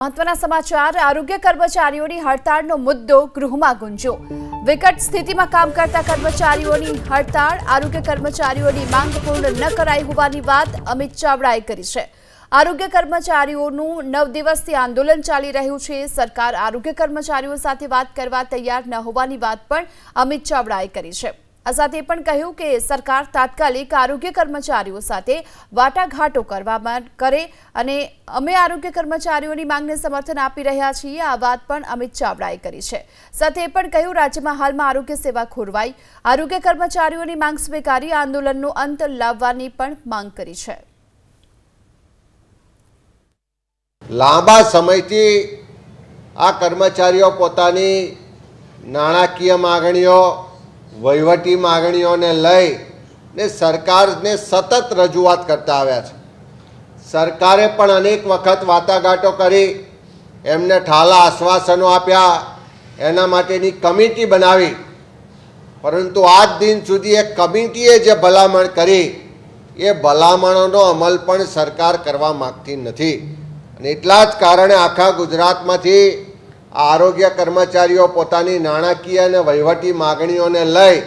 મહત્વના સમાચાર આરોગ્ય કર્મચારીઓની હડતાળનો મુદ્દો ગૃહમાં ગુંજ્યો। વિકટ સ્થિતિમાં કામ કરતા કર્મચારીઓની હડતાળ આરોગ્ય કર્મચારીઓની માંગ પૂર્ણ ન કરાઈ હોવાની વાત અમિત ચાવડાએ કરી છે। આરોગ્ય કર્મચારીઓનું 9 દિવસથી આંદોલન ચાલી રહ્યું છે। સરકાર આરોગ્ય કર્મચારીઓ સાથે વાત કરવા તૈયાર ન હોવાની વાત પણ અમિત ચાવડાએ કરી છે। આ સાથે પણ કહ્યું કે સરકાર તાત્કાલિક આરોગ્ય કર્મચારીઓ સાથે વાટાઘાટો કરે અને અમે આરોગ્ય કર્મચારીઓની માંગને સમર્થન આપી રહ્યા છીએ। આ વાત પણ અમિત ચાવડાએ કરી છે। સાથે પણ કહ્યું રાજ્યમાં હાલમાં આરોગ્ય સેવા ખોરવાઈ આરોગ્ય કર્મચારીઓની માંગ સ્વીકારી આંદોલનનો અંત લાવવાની પણ માંગ કરી છે। લાંબા સમયથી આ કર્મચારીઓ પોતાની નાણાકીય માગણીઓ વહીવટી માગણીઓને લઈને સરકારને સતત રજૂઆત કરતા આવ્યા છે। સરકારે પણ અનેક વખત વાટાઘાટો કરી એમને ઠાલા આશ્વાસનો આપ્યા, એના માટેની કમિટી બનાવી, પરંતુ આજ દિન સુધી એ કમિટીએ જે ભલામણ કરી એ ભલામણોનો અમલ પણ સરકાર કરવા માગતી નથી। અને એટલા જ કારણે આખા ગુજરાતમાંથી આરોગ્ય કર્મચારીઓ પોતાની નાણાકીય અને વહીવટી માગણીઓને લઈ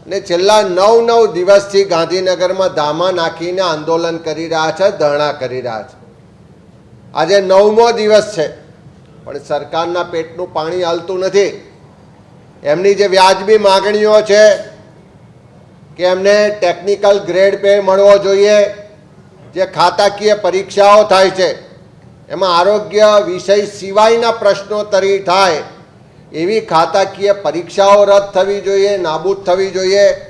અને છેલ્લા 9 દિવસથી ગાંધીનગરમાં ધામા નાખીને આંદોલન કરી રહ્યા છે, ધરણા કરી રહ્યા છે। આજે 9મો દિવસ છે, પણ સરકારના પેટનું પાણી હાલતું નથી। એમની જે વ્યાજબી માગણીઓ છે કે એમને ટેકનિકલ ગ્રેડ પે મળવો જોઈએ, જે ખાતાકીય પરીક્ષાઓ થાય છે એમાં આરોગ્ય વિષય સિવાયના પ્રશ્નોત્તરી થાય એવી ખાતાકીય પરીક્ષાઓ રદ થવી જોઈએ, નાબૂદ થવી જોઈએ।